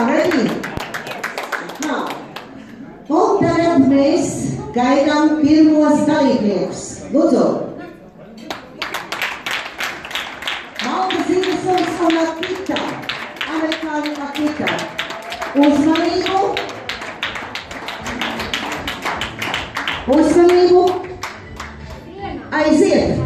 ready? Now, un tagad mēs gaidām pirmos dalībniekus. Lūdzu. Malta Zīvesuns un Akita. Amerikāņu Akita. Uzmanību. Uzmanību. Aiziet.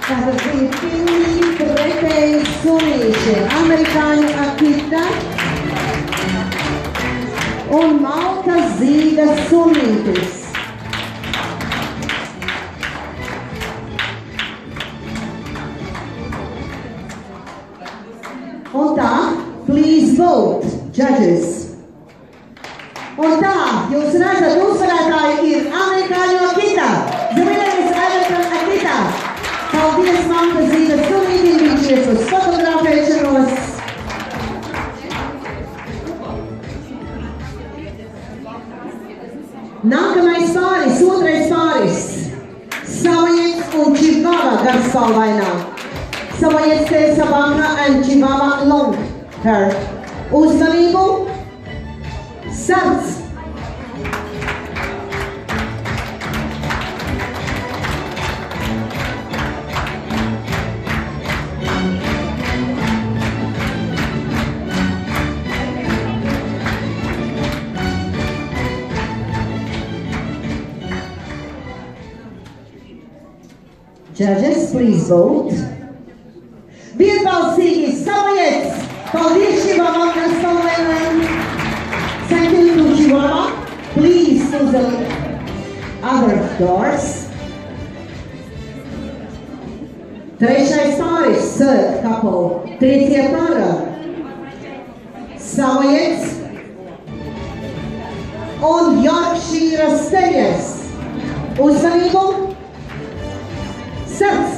Tātad bija pilnīgi pretēji sunīši. Amerikāņu Akita un Malta Zīves sunītis. Un tā, please vote, judges. Un tā, jūs redzat, uzvarētāji ir Amerikāņu Akita. The winner is American Akita. Paldies, Malta Zīves sunītim, viņš ies uz fotografēšanos. Nākamais pāris, otrais pāris. Samoyeds un Chihuahua garspalvainā. Samoyeds Teresa Banka and Chihuahua long hair. Uzmanību. Sarts. Judges, please vote. Vienbalsīgi Samoyeds. Paldies Chihuahua garspalvainām. Thank you to Chihuahua. Please to the other doors. Trešais pāris, third couple. Tretie para. Samoyeds un Yorkshire Terriers. Uzmanību. Sarts.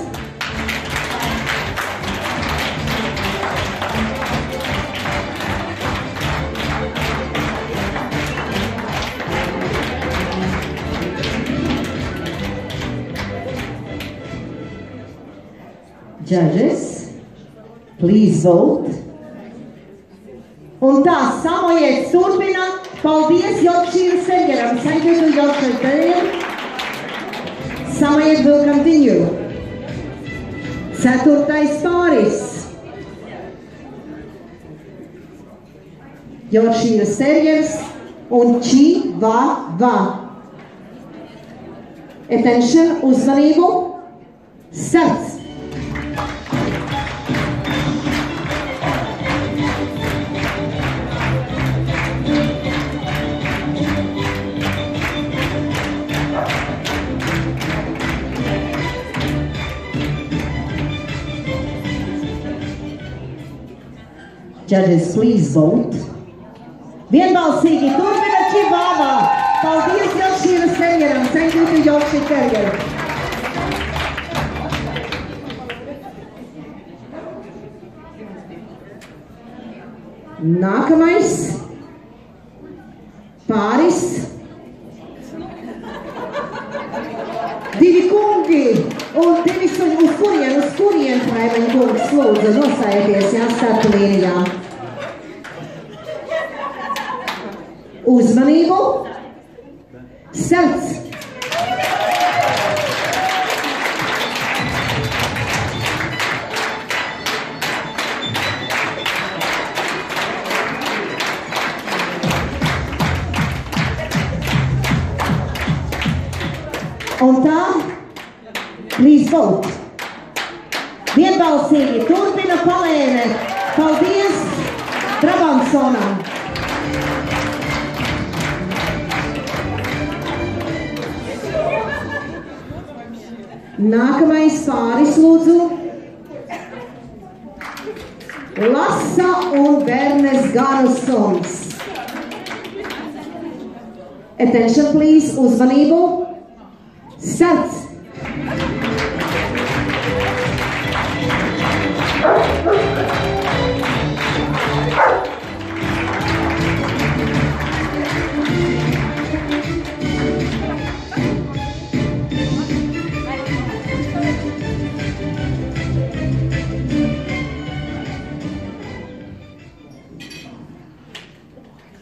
Judges, please vote. Un tā, Samoyeds turpina. Paldies Yorkshire Terrieram. Thank you to Yorkshire Terrier. Samoyeds will continue. Ceturtais pāris. Yorkshire Terriers un Chihuahua. Attention, uzmanību. Sarts. Judges, please vote. Vienbalsīgi turpina Chihuahua. Paldies Yorkshire Terrieram. Thank you to Yorkshire Terrier. Nākamais pāris. Divi kungi un divi suņi. Uz kurien Raimaņa kungs lūdzu nosēties, jā, startu līnijā. Uzmanību. Sarts. Un tā, please vote. Vienbalsīgi turpina Palēne. Paldies Brabansonam. Nākamais pāris lūdzu. Lasa un Bernes Garusuns. Attention please, uzmanību. Sarts.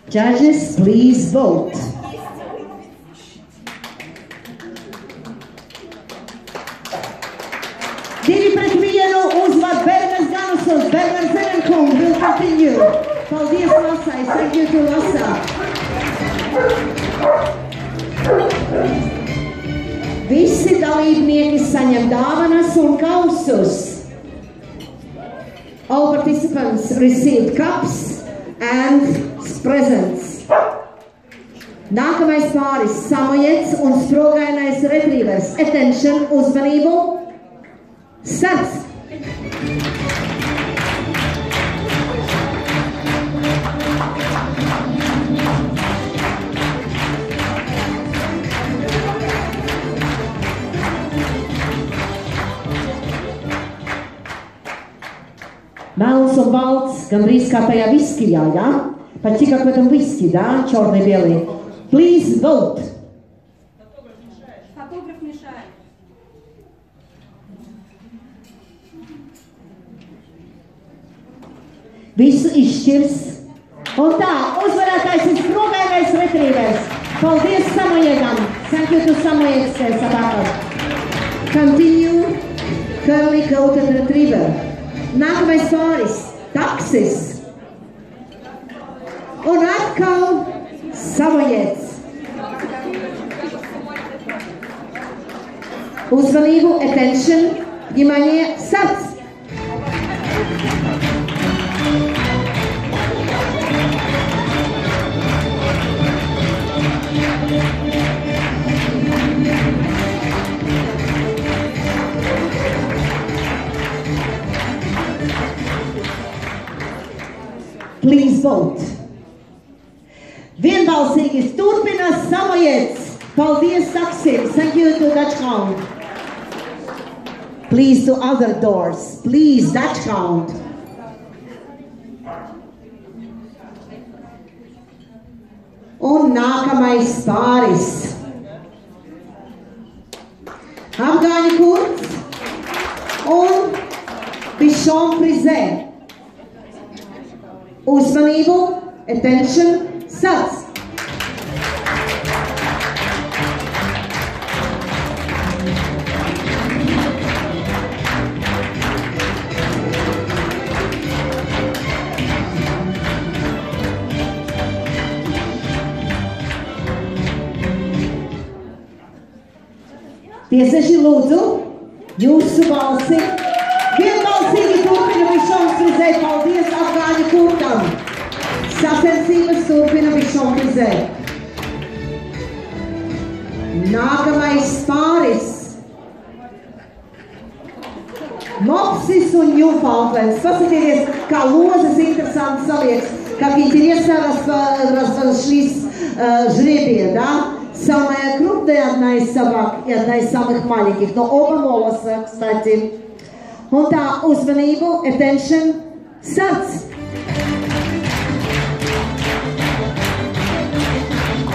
Judges, please vote. Divi pret vienu uzvar Berners Ganusons, Berners Zelenkungs will continue. Paldies, Lasai, thank you to Lasa. Visi dalībnieki saņem dāvanas un kausus. All participants received cups and presents. Nākamais pāris Samojets un sprogainais retrievers. Attention, uzmanību. Starts! Melns un balts, gandrīz kā tajā viskijā, ja? Почти как в этом виски, да? Черный-белый. Please vote. Фотограф мешает. Visu izšķirs. Un tā, uzvarētājs ir sprogainais retrievers. Paldies Samojegam. Thank you to Samojeg Sabakov. Continue, curly coated retriever. Nākamais pāris, taksis. Un atkal Samojets. Uzmanību, attention, внимание, starts. Please vote. Vienbalsīgi turpina Samojets. Paldies taksim. Thank you to Dutch Hound. Please to other doors. Please, Dutch Hound. Un nākamais pāris. Afgāņu kurds un Bichon Frisē. Uzmanību, attention, starts. Tieseši lūdzu, jūsu balsi. Vienbalsīgi turpina Bichon Frisē. Paldies Afgāņu kurdam. Sacensības turpina Bichon Frisē. Nākamais pāris. Mopsis un Newfoundlands. Pasakieties, kā lozes interesanti salieks, как интересно разошлись жребия, да? Самая крупная одна из собак и одна из самых маленьких, но оба молоса, кстати. Un tā, uzmanību, attention, starts.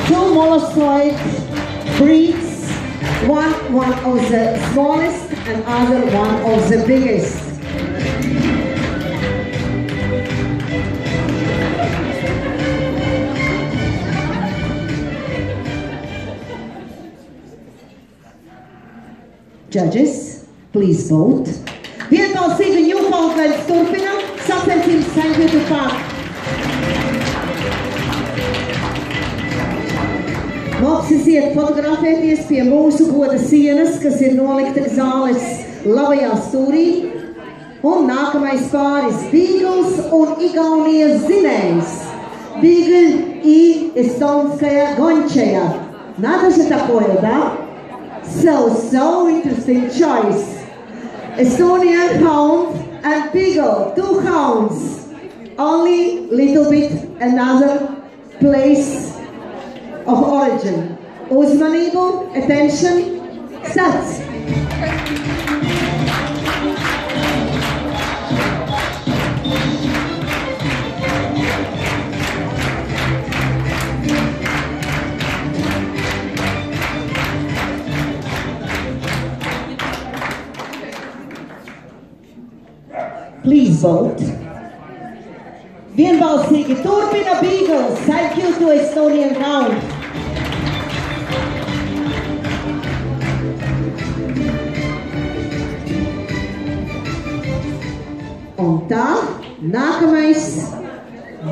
Two molossoid breeds, one of the smallest and other one of the biggest. Judges, please vote. Vienbalsīgi Newfoundlands turpina sacensības Thank you to Park. Mopsis iet fotografēties pie mūsu goda sienas, kas ir nolikta zāles labajā stūrī. Un nākamais pāris Beagles un Igaunijas zinējs. Beagle и эстонская гончая. Надо же такое, да? So interesting choice. Estonian hound and beagle, two hounds. Only little bit another place of origin. Uzmanību, attention, starts. Please vote. Vienbalsīgi turpina Beagles. Thank you to Estonian Count. Un tā, nākamais,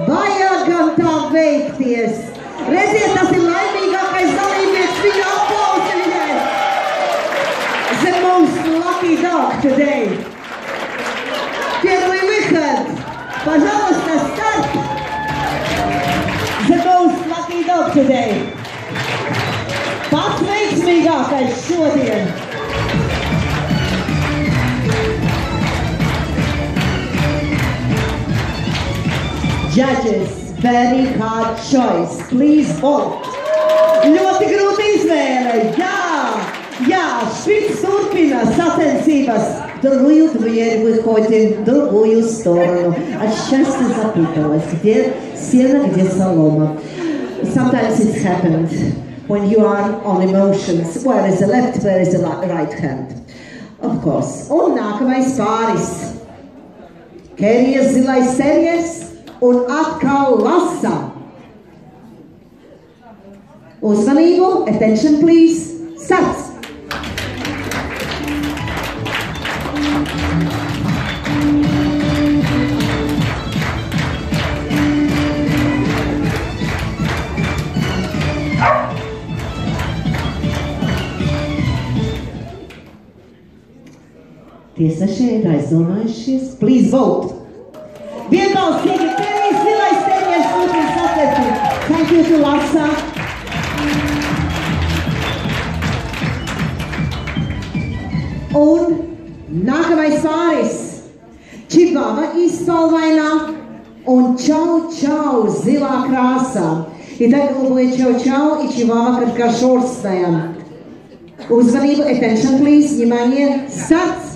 vajag gan tā veikties. Redziet, tas ir laimīgākais dalībnieks, viņu aplausi viņai. The most lucky dog today. Первый выход. Пожалуйста, старт. The most lucky dog today. Pats veiksmīgākais šodien. Judges, very hard choice. Please vote. Ļoti grūta izvēle. Jā, Špits turpina sacensības. Другую дверь выходим, в другую сторону. От счастья запуталась. Где сено, где солома. Sometimes it happened when you are on emotions. Where is the left, where is the right hand? Of course. Un nākamais pāris. Kerijas zilais terjers. Un atkal lasa. Uzmanību, attention please, sats. Tiesa šeit aizdomājušies, please vote. Vienbalsīgi, Kerijas zilais terjers turpina sacensību. Thank you to Lasa. Un nākamais pāris. Čivava izspalvainā un čau zilā krāsā. I tak globuje čau i čivava kā šorstājam. Uzmanību, attention please, внимание, sats.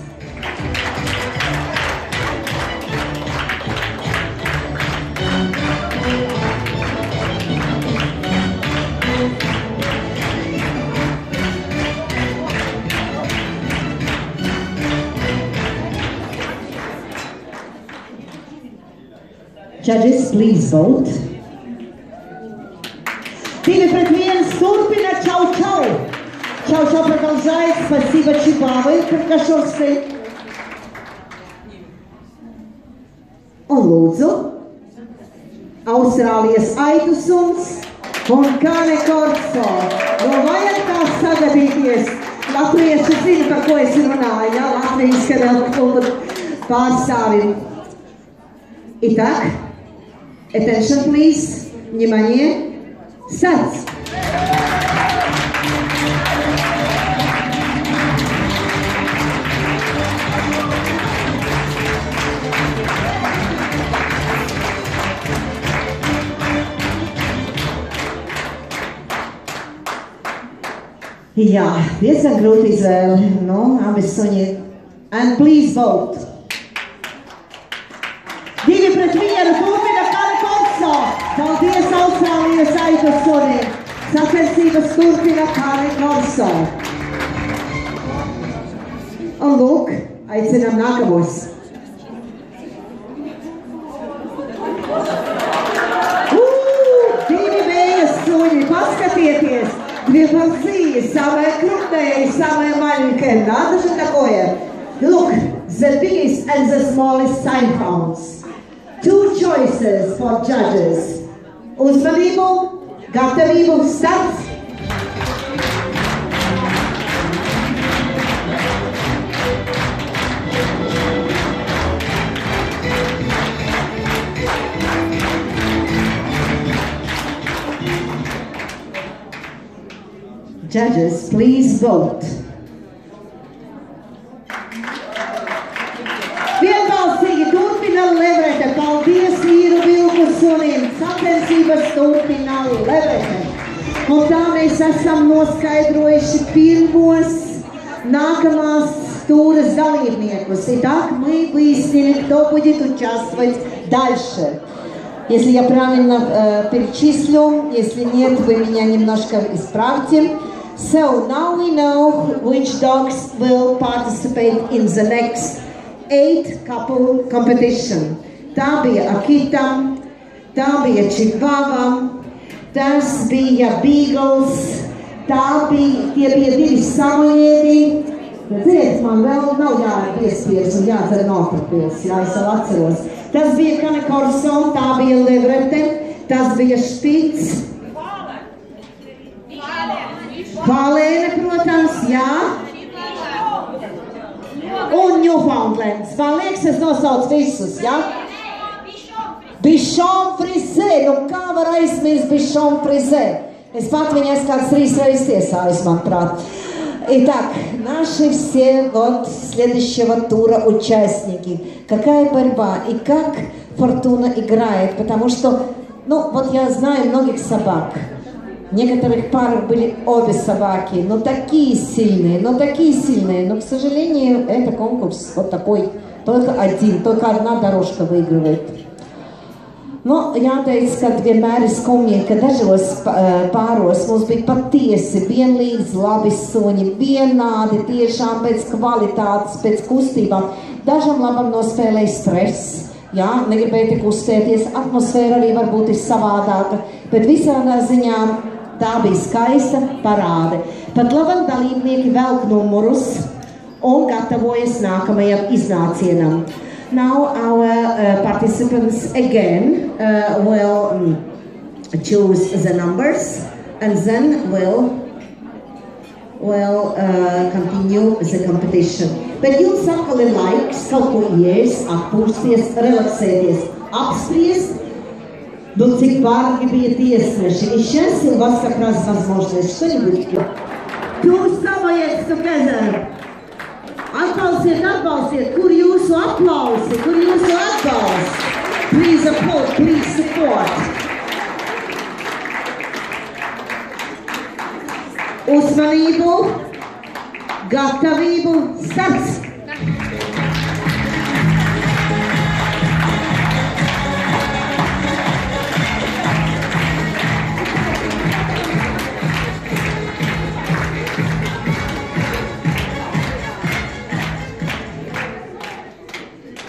Judges, please vote. 2-1 turpina čau. Čau продолжает. Спасибо Чибавой, Каркашовской. Un lūdzu, Austrālijas aitu suns un Cane Corso. Vajag tā sagadīties. Latvieši zina, par ko es runāju, jā? Latvijas kanālu pārstāvi. Итак, attention please, внимание, sats. Jā, diezgan grūti izvēle, abi suņi. And please vote. 2-1 turpina Cane Corso. Paldies Austrālijas aitu sunim. Sacensības turpina Cane Corso. Un lūk, aicinām nākamos. Divi vējas suņi, paskatieties. Две борцы, самые крупные и самые маленькие. Надо же такое. Look, the biggest and the smallest sidehounds. 2 choices for judges. Uzmanību, gatavību, starts. Judges, please vote. Vienbalsīgi turpina Levrete. Paldies vīru vilku sunim. Sacensības turpina Levrete. Un tā mēs esam noskaidrojuši pirmos nākamās тура dalībniekus. Итак, мы выяснили, кто будет участвовать дальше. Если я правильно перечислю, если нет, вы меня немножко исправьте. So now we know which dogs will participate in the next 8 couple competition. Tā bija Akita, tā bija Chihuahua, tas bija Beagles, tie bija 2 samojiedi. Ziniet, man vēl nav jāpiespies un jādzer notrapils, jā, es vēl atceros. Tas bija Cane Corso, tā bija Levrete, tas bija Špits. Valēne, protams, jā. Un Newfoundlands. Man liekas, es nosaucu visus, jā? Bichon Frise, nu kā var aizmirst Bichon Frise? Es pat viņas kāds 3 reizes tiesājus, manuprāt. Итак, наши все вот следующего тура участники. Какая борьба и как Фортуна играет, потому что, ну, вот я знаю многих собак. В некоторых парах были обе собаки, но такие сильные, но, к сожалению, это конкурс вот такой, только одна дорожка выигрывает. Nu, jāteic, ka vienmēr ir skumji, ka dažos pāros mums bija patiesi vienlīdz labi suņi, vienādi tiešām pēc kvalitātes, pēc kustībām. Dažam labam nospēlēja stress, jā, negribēja tik uzsēties, atmosfēra arī varbūt ir savādāka, bet visādā ziņā tā bija skaista parāde. Pat labam dalībnieki velk numurus un gatavojas nākamajam iznācienam. Now our participants again will choose the numbers and then will continue the competition. Bet jūs atkal ir laiks kaut ko iest, atpūsties, relaksēties, apspriest, ну цик барги bija tiesneši. И сейчас у вас как раз возможность что-нибудь. Two samoyeds together. Atbalstiet, kur jūsu aplausi, kur jūsu atbalsts. Please applaud, please support. Uzmanību, gatavību, starts.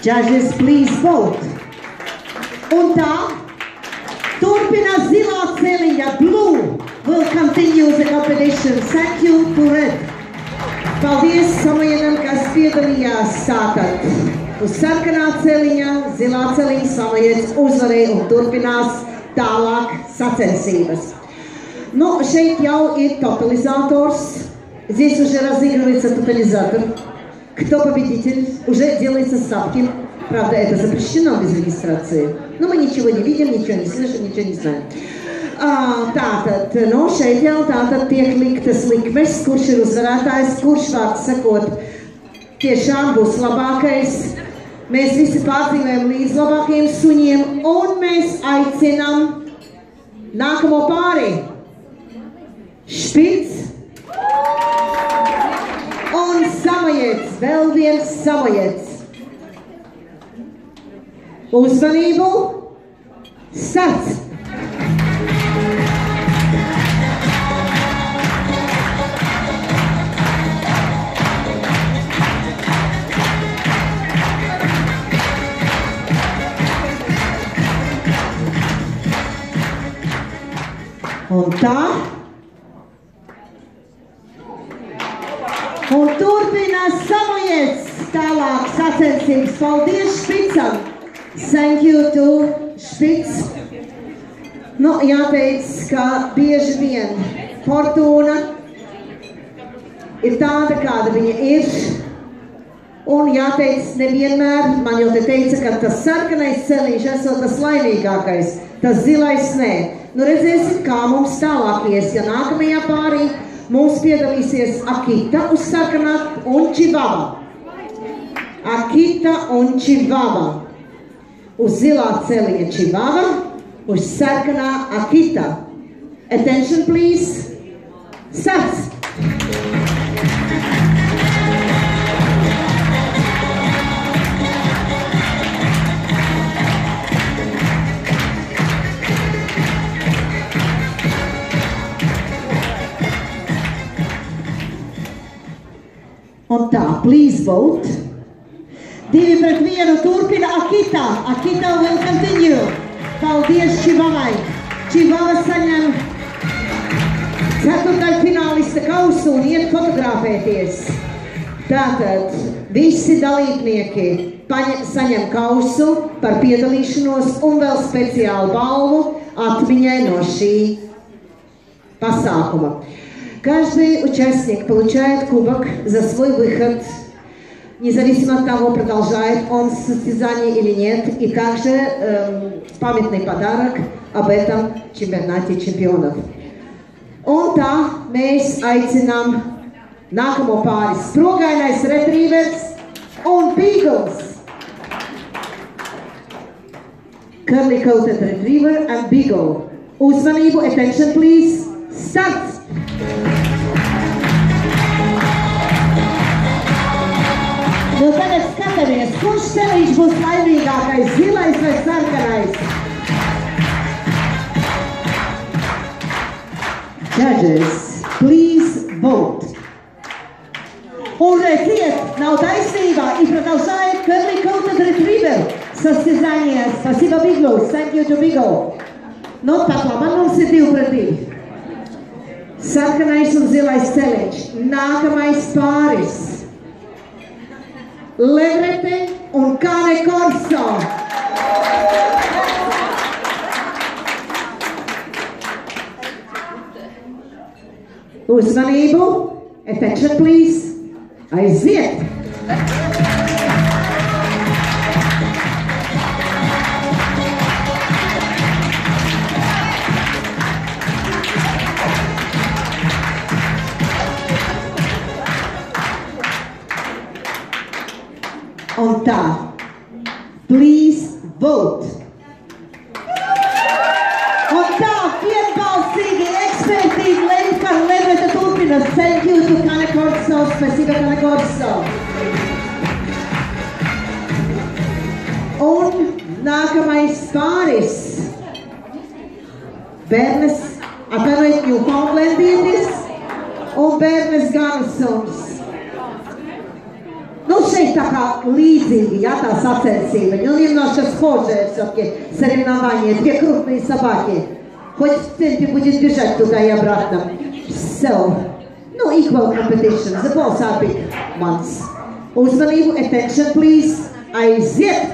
Judges, please vote. Un tā, turpina zilā celiņa. Blue will continue the competition. Thank you to Red. Paldies samojiedam, kas piedalījās tātad. Uz sarkanā celiņa, zilā celiņa samojieds uzvarēja un turpinās tālāk sacensības. Nu, šeit jau ir тотализатors. Здесь уже разыгрывается тотализатор. Кто победитель? Уже делается ставки. Правда, это запрещено без регистрации. Но мы ничего не видим, ничего не слышим, ничего не знаем. Tātad, no šeit jau tātad tiek liktas likmes, kurš ir uzvarētājs, kurš vārds sakot tiešām būs labākais. Mēs visi pārdzīvējam līdz labākajiem suņiem un mēs aicinām nākamo pāri. Špits un samojets, vēl viens samojets. Uzmanību, starts! Un tā. Un turpinās samojets tālāk sacensības. Paldies Špicam! Thank you to Špic. Nu, jāteic, ka bieži vien Fortuna ir tāda, kāda viņa ir. Un jāteic, nevienmēr, man jau te teica, ka tas sarkanais celiņš esot tas laimīgākais, tas zilais nē. Nu, redzēsim, kā mums tālāk ies, ja nākamajā pārī mums piedalīsies Akita uz sarkanā un Chihuahua. Akita un Chihuahua. Uz zilā celiņa Chihuahua, uz sarkanā Akita. Attention, please. Starts! Un tā, please vote. 2-1 turpina Akita. Akita will continue. Paldies Čivavai. Čivava saņem ceturtdaļfinālista kausu un iet fotografēties. Tātad visi dalībnieki saņem kausu par piedalīšanos un vēl speciālu balvu atmiņai no шī посакума. Каждый участник получает кубок за свой выход, независимо от того, продолжает он состязание или нет, и также памятный подарок об этом чемпионате чемпионов. Un tā mēs aicinām nākamo pāri Sprogainais Retrievers un Beagles. Curly Coated Retriever and Beagle. Uzmanību, attention please, start! Nu tagad skatāmies, kurš celiņš būs laimīgākais, zilais vai sarkanais? Judges, please vote. Un redziet, nav taisnība, и продолжает Curly Coated Retriever состязание. Спасибо, Beagle. Thank you to Beagle. Nu, pat labi, mums ir 2-2. Sarkanais un zilais celiņš. Nākamais pāris. Levrete un Cane Corso. Uzmanību. Attention, please. Aiziet! Un tā, please vote. Un tā, vienbalsīgi, ekspertīgi lemj par Levreta turpina. Thank you to Cane Corso. Spasiba, Cane Corso. Un nākamais pāris. Bernes, apelēt Newfoundlandietis un Bernes Garnsuns. Ну, шесть така лидинги, я та саценсива. Ну, немножко схожие все-таки соревнования. Две крупные собаки. Хоть в темпе будет бежать туда и обратно. So, no equal competition. The both are big ones. Uzmanību, attention please. Aiziet!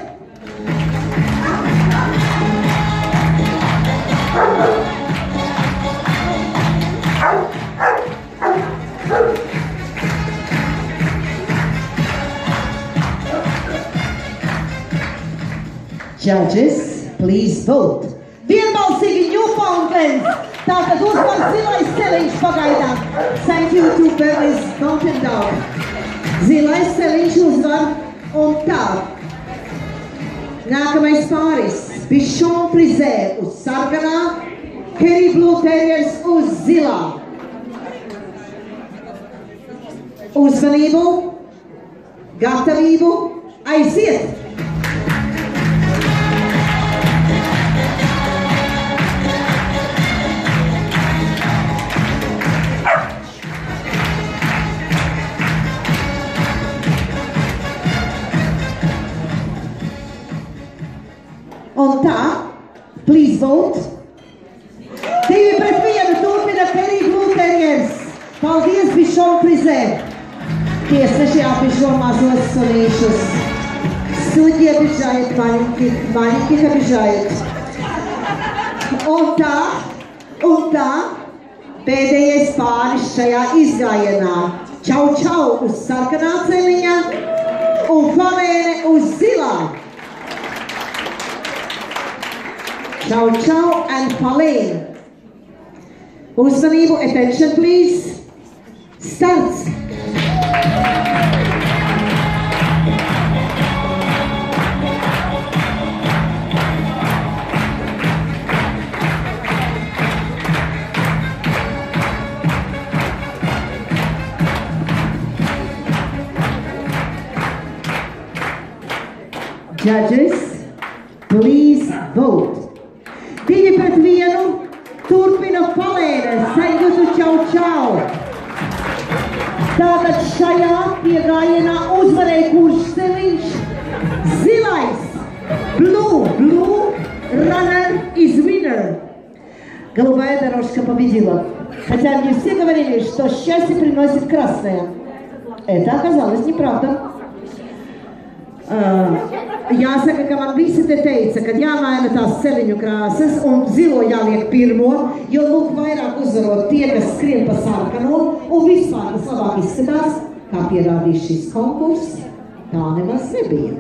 Judges, please vote. Vienbalsīgi Newfoundland. Tātad uzvar zilais celiņš pagaidām. Thank you to Bernie's Mountain Dog. Zilais celiņš uzvar un tā. Nākamais pāris. Bichon Frisé uz sarkanā, Kerry Blue Terriers uz zilā. Uzmanību, gatavību, aiziet! Un tā, please vote. 2-1 turpina Kerry Blue Terriers. Paldies, Bichon Frisé. Tiesneši apbežo mazos sunīšus. Судьи обижают маленьких, маленьких обижают. Un tā, pēdējais pāris šajā izgājienā. Čau, čau uz sarkanā celiņa un Falēne uz zilā. Čau, čau and Falēne. Uzmanību, attention please. Starts! Judges, please vote. 2-1 turpina Falēne. Thank you to Čau, čau. Tātad šajā piegājienā uzvarēja kurš celiņš? Zilais, blue, runner is winner. Голубая дорожка победила. Хотя мне все говорили, что счастье приносит красное. Это оказалось неправда. Jāsaka, ka man visi te teica, ka jāmaina tās celiņu krāsas un zilo jāliek pirmo, jo lūk vairāk uzvarot tie, kas skrien pa sarkano un vispār tas labāk izskatās, kā pierādīs šis konkurss, tā nemaz nebija.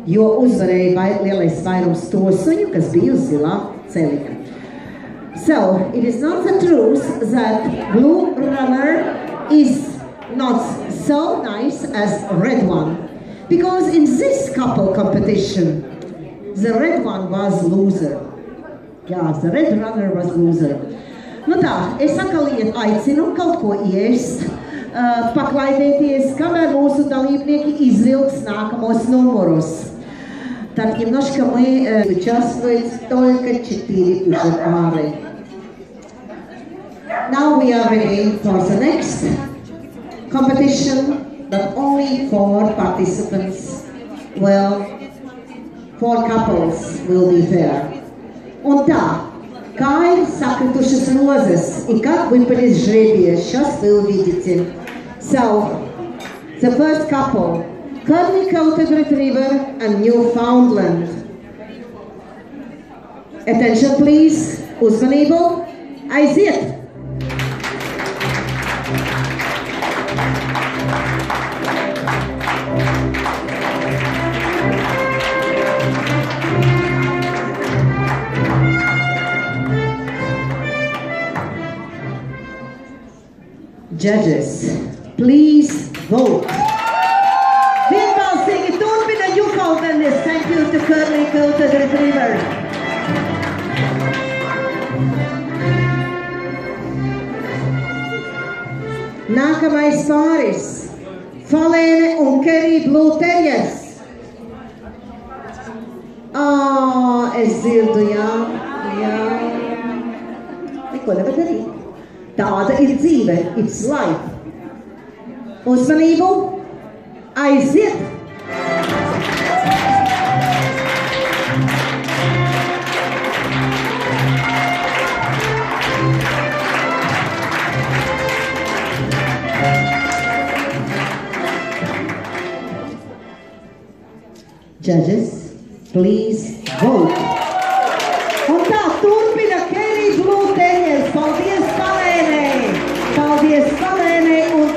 Jo uzvarēja lielais vairums to suņu, kas bija uz zilā celiņa. So, it is not the truth that blue runner is not so nice as red one. Because in this couple competition, the red one was loser. Jā, the red runner was loser. Nu tā, es atkal aicinu kaut ko iest, paklaidēties, kamēr mūsu dalībnieki izvilks nākamos numurus. Так, немножко мы участвует только 4 уже пары. Now we are ready for the next competition. But only 4 participants, well, 4 couples will be there. Un tā, kā ir sakritušas rozes, и как выпали жребия, сейчас вы увидите. So, the first couple, Curly-Coated Retriever and Newfoundland. Attention please, uzmanību, aiziet! Judges, please vote. Vienbalsīgi turpina Newfoundlanders. Thank you to Curly-Coated Retriever. Nākamais pāris. Falēne un Kerry Blue Terriers. Es dzirdu, jā. Neko nevar darīt. Tāda ir dzīve, it's life. Uzmanību, aiziet! Judges, please vote. Un tā turpina Kerry Blue Terriers. Paldies Falēnei! Paldies Falēnei un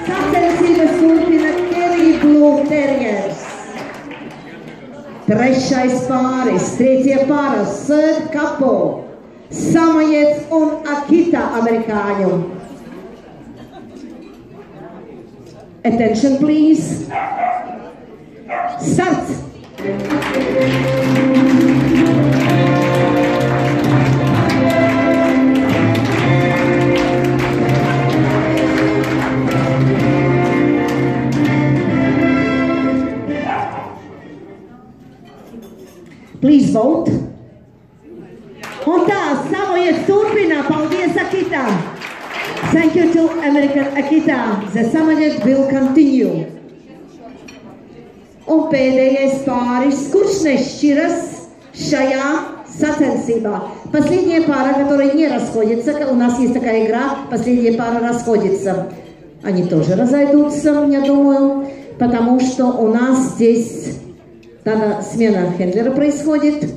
sacensības turpina Kerry Blue Terriers. Trešais pāris, trecie pāris, third couple, Samojets un Akita amerikāņu. Attention please. Start! Please vote. Un tā, Samojets turpina. Paldies, Akita. Thank you to American Akita. The Samoyed will continue. Un pēdējais pāris, kurš nešķiras šajā sacensībā. Последняя пара, которая не расходится, у нас есть такая игра, последняя пара расходится. Они тоже разойдутся, я думаю, потому что у нас здесь смена хендлера происходит.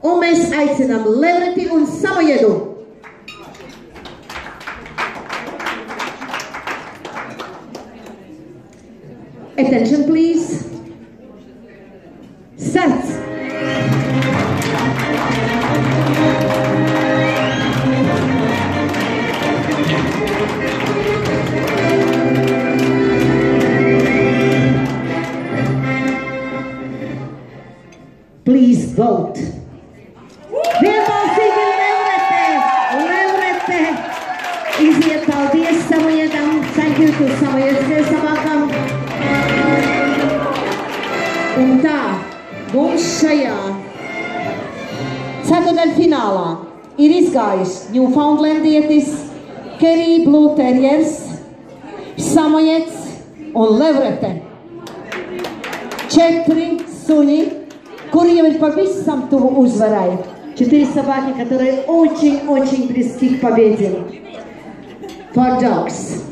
Un mēs aicinām Levreti un Samojedu. Attention please. Start. Please vote. Vienbalsīgi Levrete. Iziet, paldies Samojedam. Thank you to Samojeds savākam. Un tā, mums šajā ceturtdaļfinālā ir izgājuši Newfoundlandietis, Kerry Blue Terriers, Samojeds un Levrete. 4 suņi kuri jau ir pavisam tuvu uzvarai. 4 собаки, которые очень-очень близки к победе. 4 dogs.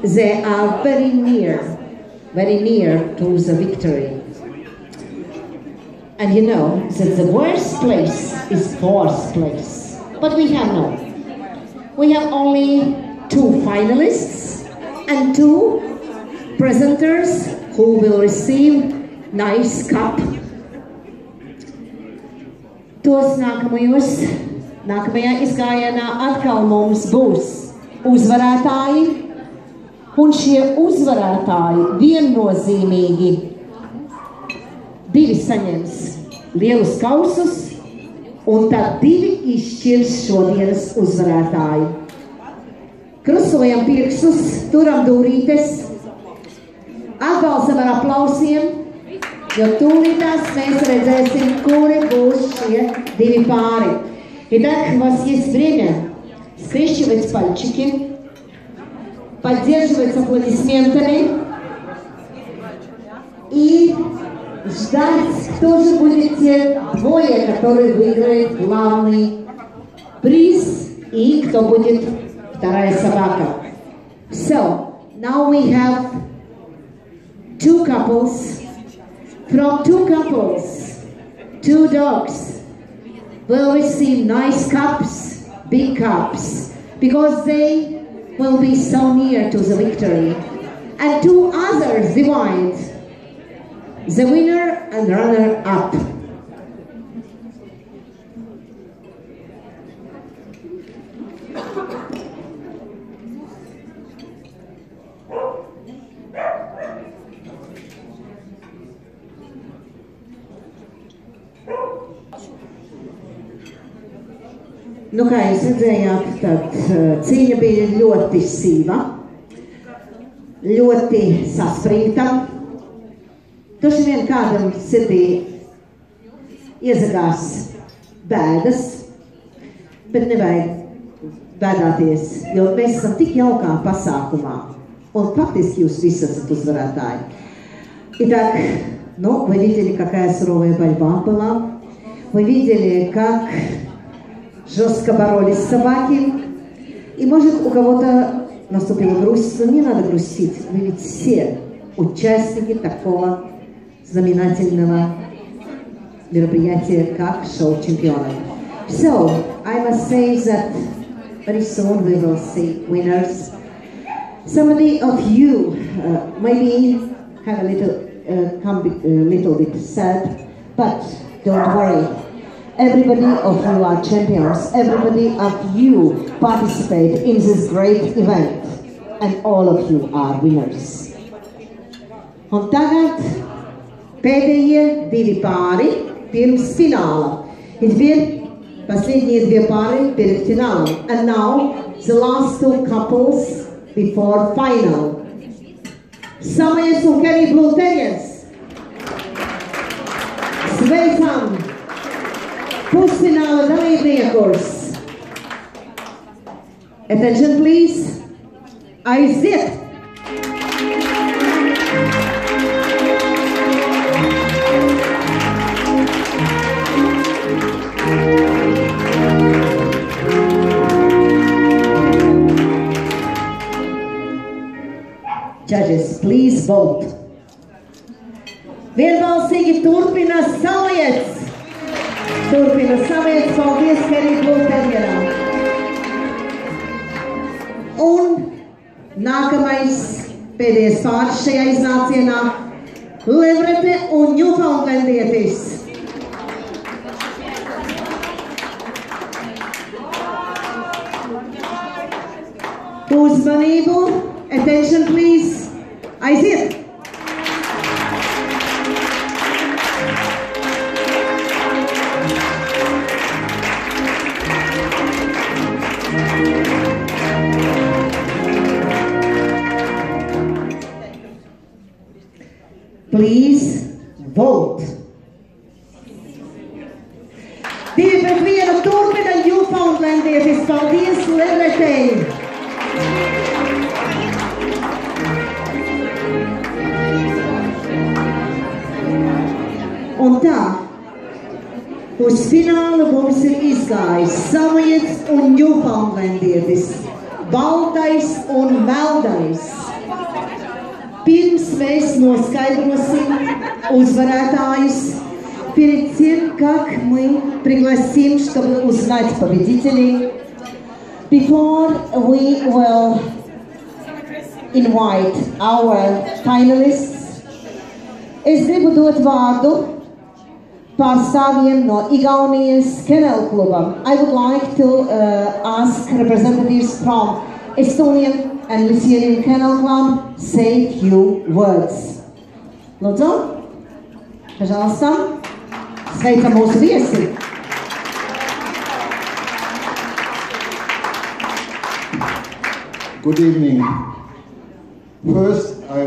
They are very near to the victory. And you know that the worst place is 4th place. But we have no. We have only 2 finalists and 2 presenters who will receive nice cup. Tos nākamajā izgājienā atkal mums būs uzvarētāji, un šie uzvarētāji viennozīmīgi 2 saņems lielus kausus, un tad 2 izšķirs šodienas uzvarētāju. Krusojam pirkstus, turam dūrītes, atbalstam ar aplausiem, jo tūlītās mēs redzēsim, kuri būs šie 2 pāri. Итак, у вас есть время скрещивать пальчики, поддерживать аплодисментами и ждать, кто же будет те 2, которые выиграют главный приз и кто будет 2 собака. So, now we have 2 couples. From 2 couples, 2 dogs will receive nice cups, big cups, because they will be so near to the victory. And 2 others divide the winner and runner-up. Nu, kā jūs redzējāt, tad cīņa bija ļoti sīva, ļoti saspringta. Droši vien kādam sirdī iezagās bēdas, bet nevajag bēdāties, jo mēs esam tik jaukā pasākumā, un faktiski jūs visi esat uzvarētāji. Итак, ну, вы видели, какая суровая борьба была, вы видели, как жестко боролись собаки. И может у кого-то наступила грусть, но не надо грустить. Вы ведь все участники такого знаменательного мероприятия, как шоу чемпионов. So, I must say that very soon we will see winners. Somebody of you maybe have a little bit sad, but don't worry. Everybody of you are champions. Everybody of you participate in this great event. And all of you are winners. Un tagad pēdējie 2 pāri pirms fināla. Ir последние 2 pāri перед финалом. And now the last 2 couples before final. Samoyeds un Kerry Blue Terriers. Sveicam! Pusfināla dalībniekus. Attention please. Aiziet! Judges, please vote. Vienbalsīgi turpina Samoyeds. Turpina Samoyeds, paldies Kerry Blue Terrieram. Un nākamais pēdējais pāris šajā iznācienā Levrete un Ņūfaundlendietis. Uzmanību, attention please, aiziet! Please vote. 2-1 turpina Ņūfaundlendietis. Paldies Levretei. Un tā, Uz fināla mums ir izgājis Samojieds un Ņūfaundlendietis, baltais un meldais. Pirms mēs noskaidrosim uzvarētājus, перед тем, как мы пригласим, чтобы узнать победителей, before we will invite our finalists, es gribu dot vārdu pārstāvjiem no Igaunijas Kennel kluba. I would like to ask representatives from Estonian and Lithuanian Kennel Club say a few words. Lūdzu, pažālstā, sveicam mūsu viesi. Good evening. First, I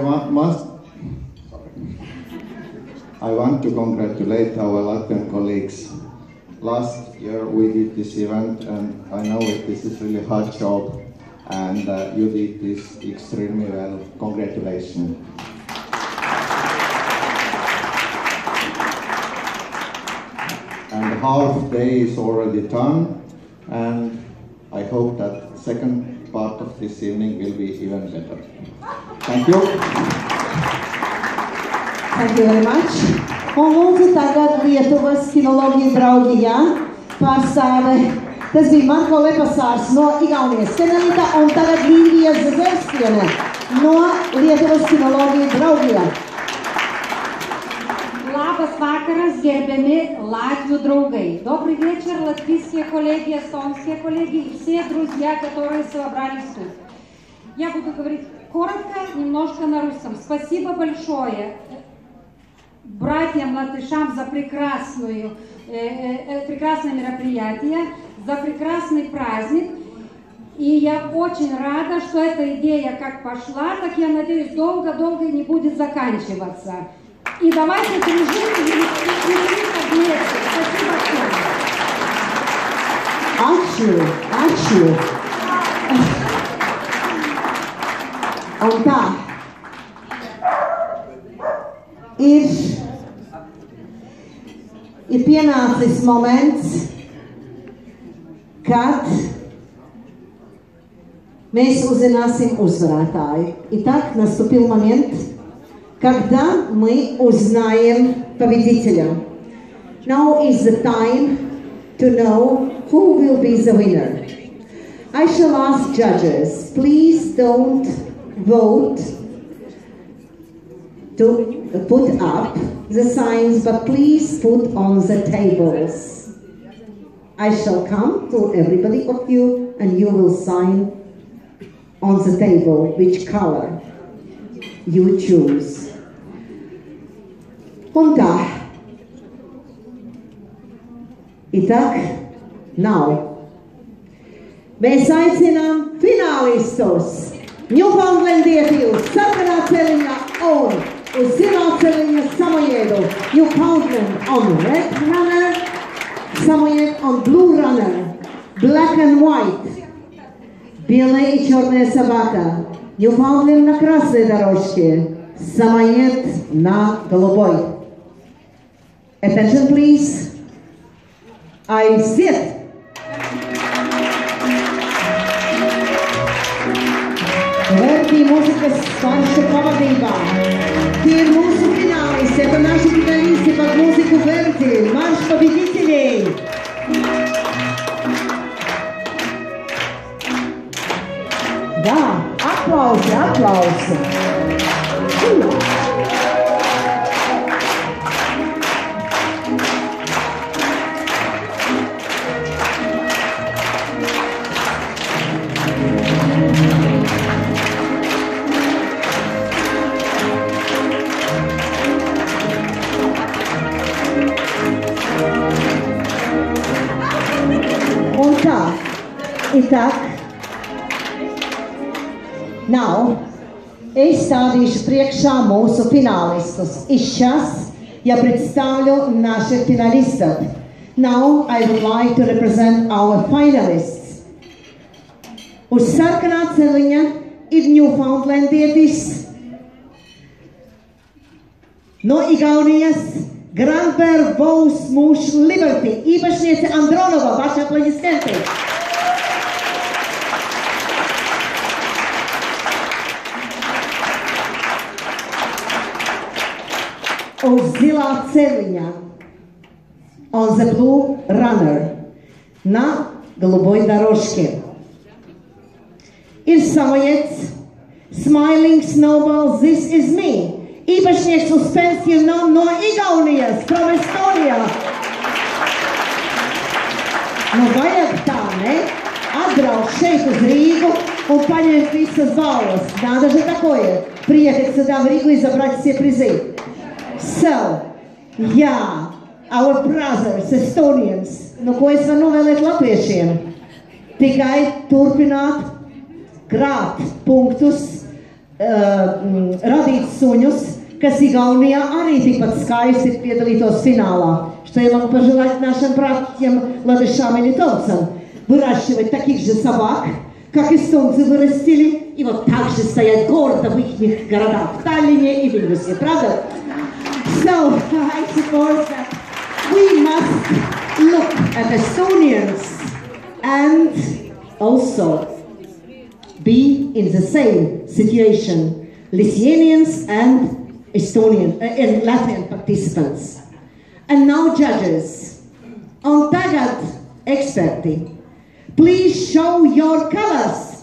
want to congratulate our Latvian colleagues. Last year we did this event, and I know this is really hard job, and you did this extremely well. Congratulations. And half day is already done, and I hope that second part of this evening will be even better. Thank you. Thank you very much. Un lūdzu tagad Lietuvas kinoloģija draugijā pārstāve. Tas bija Marko Lepasārs no Igaunijas Kenelita un tagad Līvija Zazerskiene no Lietuvas kinoloģija draugijā. Labas vakaras, gerbiami Latvių draugai. Добрый вечер, латвийские коллеги, эстонские коллеги и все друзья, которые собрались тут. Я буду говорить коротко, немножко на русском. Спасибо большое братьям-латышам за прекрасное мероприятие, за прекрасный праздник. И я очень рада, что эта идея как пошла, так я надеюсь, долго-долго не будет заканчиваться. И давайте дружить и вместе. Спасибо всем. Ačiū. Un tā ir pienācis moments, kad mēs uzzināsim uzvarētāju. Итак, наступил момент, когда мы узнаем победителя. Now is the time to know who will be the winner. I shall ask judges, please don't vote to put up the signs, but please put on the tables. I shall come to everybody of you and you will sign on the table which color you choose. Un tā. Итак, now. Mēs aicinām finālistus. Ņūfaundlendieti uz sarkanā celiņa un uz zilā celiņa Samojedu. Newfoundland on red runner, Samoyed on blue runner. Black and white. Белая и черная собака. Newfoundland на красной дорожке. Samoyed на голубой. Attention please. I sit. Vērtī mūzikas starša pavadībā. Tie ir mūsu finālisti, это наши финалисты под музыку Верди. Марш победителей! Да, аплаусы. Итак, now, es stādīšu priekšā mūsu finālistus. И сейчас я представлю наших финалистов. Now, I would like to represent our finalists. Uz sarkanā celiņa ir Ņūfaundlendietis no Igaunijas Grandberg Vos Mush Liberty, īpašniece Andronova, vaši aplaģismenti. Uz zilā celiņā, on the blue runner, na голубой дорожке. Ir Samoyeds, Smiling Snowball, This is me. Īpašnieks uz pensiju no Igaunijas, from Estonia. Nu vajag tā, ne? Atbraukt šeit uz Rīgu un paņemt visas balvas. Надо же такое. Приехать сюда в Ригу и забрать все призы. So, yeah, our brothers, Estonians. Nu, ko es varu novēlēt latviešiem? Tikai turpināt krāt punktus, radīt suņus, kas Igaunijā arī tikpat skaisti piedalītos финалā. Что я могу пожелать нашим братьям, латышам и литовцам? Выращивать таких же собак, как эстонцы вырастили, и вот так же стоять гордо в их городах, в Таллине и Вильнюсе, правда? So, I suppose that we must look at Estonians and also be in the same situation, Lithuanians and Estonian and Latvian participants. And now judges, on tagad eksperti, please show your colors.